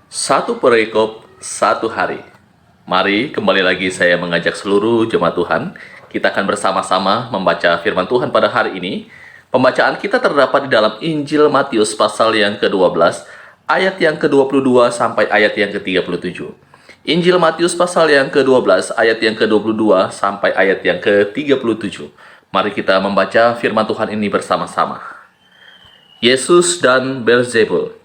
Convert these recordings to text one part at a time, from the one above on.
Satu perikop, satu hari. Mari kembali lagi saya mengajak seluruh jemaat Tuhan. Kita akan bersama-sama membaca firman Tuhan pada hari ini. Pembacaan kita terdapat di dalam Injil Matius pasal yang ke-12, ayat yang ke-22 sampai ayat yang ke-37. Injil Matius pasal yang ke-12, ayat yang ke-22 sampai ayat yang ke-37. Mari kita membaca firman Tuhan ini bersama-sama. Yesus dan Beelzebul.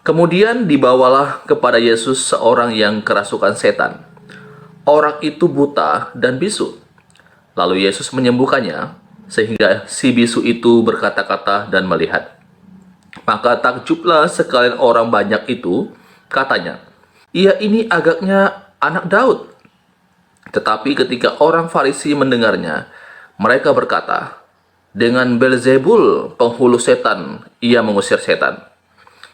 Kemudian dibawalah kepada Yesus seorang yang kerasukan setan. Orang itu buta dan bisu. Lalu Yesus menyembuhkannya, sehingga si bisu itu berkata-kata dan melihat. Maka takjublah sekalian orang banyak itu, katanya, "Ia ini agaknya anak Daud." Tetapi ketika orang Farisi mendengarnya, mereka berkata, "Dengan Beelzebul, penghulu setan, ia mengusir setan."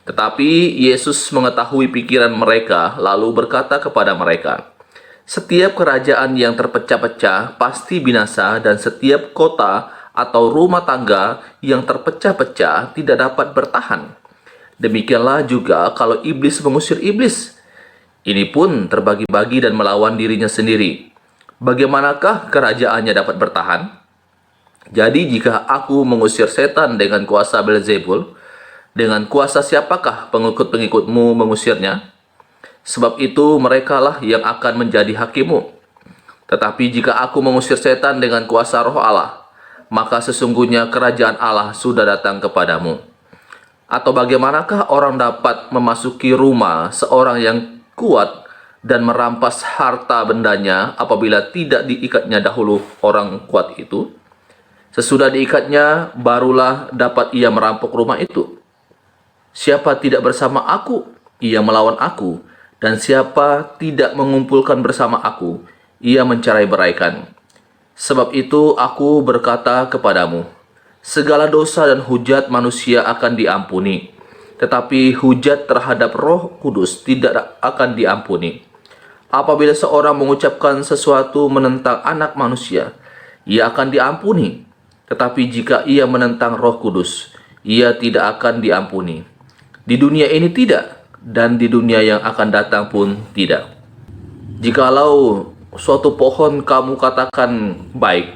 Tetapi Yesus mengetahui pikiran mereka, lalu berkata kepada mereka, "Setiap kerajaan yang terpecah-pecah pasti binasa, dan setiap kota atau rumah tangga yang terpecah-pecah tidak dapat bertahan. Demikianlah juga kalau iblis mengusir iblis. Ini pun terbagi-bagi dan melawan dirinya sendiri. Bagaimanakah kerajaannya dapat bertahan? Jadi jika aku mengusir setan dengan kuasa Beelzebul, dengan kuasa siapakah pengikut-pengikutmu mengusirnya? Sebab itu merekalah yang akan menjadi hakimmu. Tetapi jika aku mengusir setan dengan kuasa Roh Allah, maka sesungguhnya kerajaan Allah sudah datang kepadamu. Atau bagaimanakah orang dapat memasuki rumah seorang yang kuat dan merampas harta bendanya apabila tidak diikatnya dahulu orang kuat itu? Sesudah diikatnya, barulah dapat ia merampok rumah itu. Siapa tidak bersama aku, ia melawan aku, dan siapa tidak mengumpulkan bersama aku, ia mencerai-beraikan. Sebab itu aku berkata kepadamu, segala dosa dan hujat manusia akan diampuni, tetapi hujat terhadap Roh Kudus tidak akan diampuni. Apabila seorang mengucapkan sesuatu menentang anak manusia, ia akan diampuni, tetapi jika ia menentang Roh Kudus, ia tidak akan diampuni. Di dunia ini tidak, dan di dunia yang akan datang pun tidak. Jikalau suatu pohon kamu katakan baik,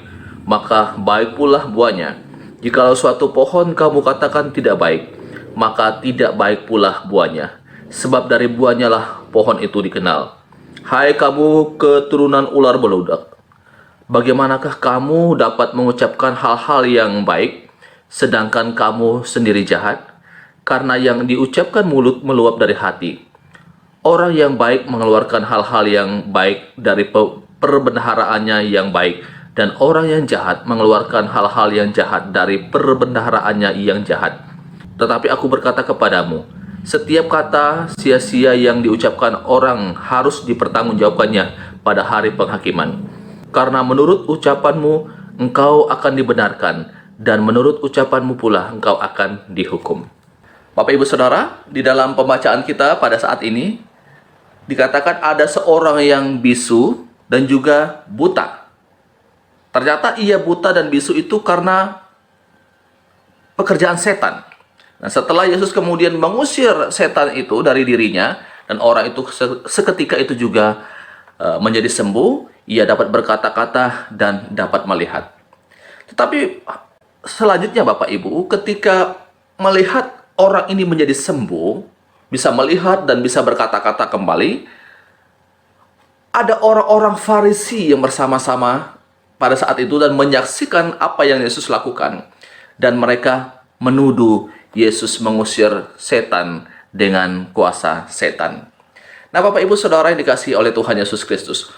maka baik pula buahnya. Jikalau suatu pohon kamu katakan tidak baik, maka tidak baik pula buahnya. Sebab dari buahnya lah pohon itu dikenal. Hai kamu keturunan ular beludak, bagaimanakah kamu dapat mengucapkan hal-hal yang baik, sedangkan kamu sendiri jahat? Karena yang diucapkan mulut meluap dari hati. Orang yang baik mengeluarkan hal-hal yang baik dari perbendaharaannya yang baik, dan orang yang jahat mengeluarkan hal-hal yang jahat dari perbendaharaannya yang jahat. Tetapi aku berkata kepadamu, setiap kata sia-sia yang diucapkan orang harus dipertanggungjawabkannya pada hari penghakiman. Karena menurut ucapanmu engkau akan dibenarkan, dan menurut ucapanmu pula engkau akan dihukum." Bapak Ibu Saudara, di dalam pembacaan kita pada saat ini dikatakan ada seorang yang bisu dan juga buta. Ternyata ia buta dan bisu itu karena pekerjaan setan. Nah, setelah Yesus kemudian mengusir setan itu dari dirinya, dan orang itu seketika itu juga menjadi sembuh, ia dapat berkata-kata dan dapat melihat. Tetapi selanjutnya Bapak Ibu, ketika melihat orang ini menjadi sembuh, bisa melihat dan bisa berkata-kata kembali, ada orang-orang Farisi yang bersama-sama pada saat itu dan menyaksikan apa yang Yesus lakukan. Dan mereka menuduh Yesus mengusir setan dengan kuasa setan. Nah Bapak Ibu Saudara yang dikasihi oleh Tuhan Yesus Kristus,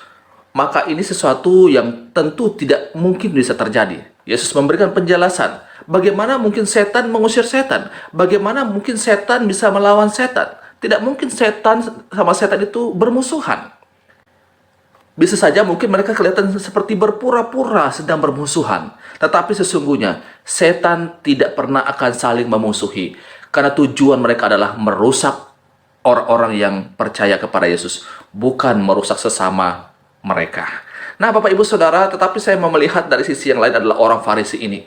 maka ini sesuatu yang tentu tidak mungkin bisa terjadi. Yesus memberikan penjelasan, bagaimana mungkin setan mengusir setan? Bagaimana mungkin setan bisa melawan setan? Tidak mungkin setan sama setan itu bermusuhan. Bisa saja mungkin mereka kelihatan seperti berpura-pura sedang bermusuhan. Tetapi sesungguhnya setan tidak pernah akan saling memusuhi. Karena tujuan mereka adalah merusak orang-orang yang percaya kepada Yesus, bukan merusak sesama mereka. Nah Bapak Ibu Saudara, tetapi saya mau melihat dari sisi yang lain adalah orang Farisi ini.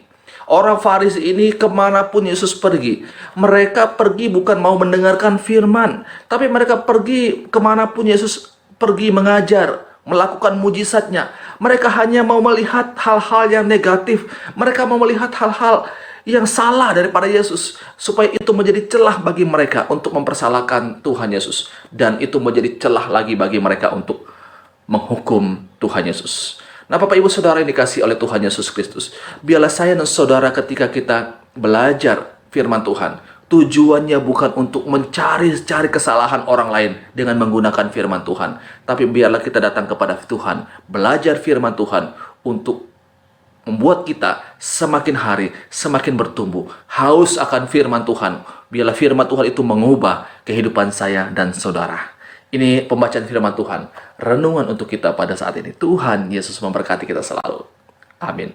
Orang Farisi ini kemanapun Yesus pergi, mereka pergi bukan mau mendengarkan firman, tapi mereka pergi kemanapun Yesus pergi mengajar, melakukan mujizatnya. Mereka hanya mau melihat hal-hal yang negatif. Mereka mau melihat hal-hal yang salah daripada Yesus, supaya itu menjadi celah bagi mereka untuk mempersalahkan Tuhan Yesus, dan itu menjadi celah lagi bagi mereka untuk menghukum Tuhan Yesus. Nah, Bapak Ibu Saudara yang dikasihi oleh Tuhan Yesus Kristus, biarlah saya dan saudara ketika kita belajar firman Tuhan, tujuannya bukan untuk mencari-cari kesalahan orang lain dengan menggunakan firman Tuhan, tapi biarlah kita datang kepada Tuhan, belajar firman Tuhan untuk membuat kita semakin hari semakin bertumbuh, haus akan firman Tuhan. Biarlah firman Tuhan itu mengubah kehidupan saya dan saudara. Ini pembacaan firman Tuhan, renungan untuk kita pada saat ini. Tuhan Yesus memberkati kita selalu. Amin.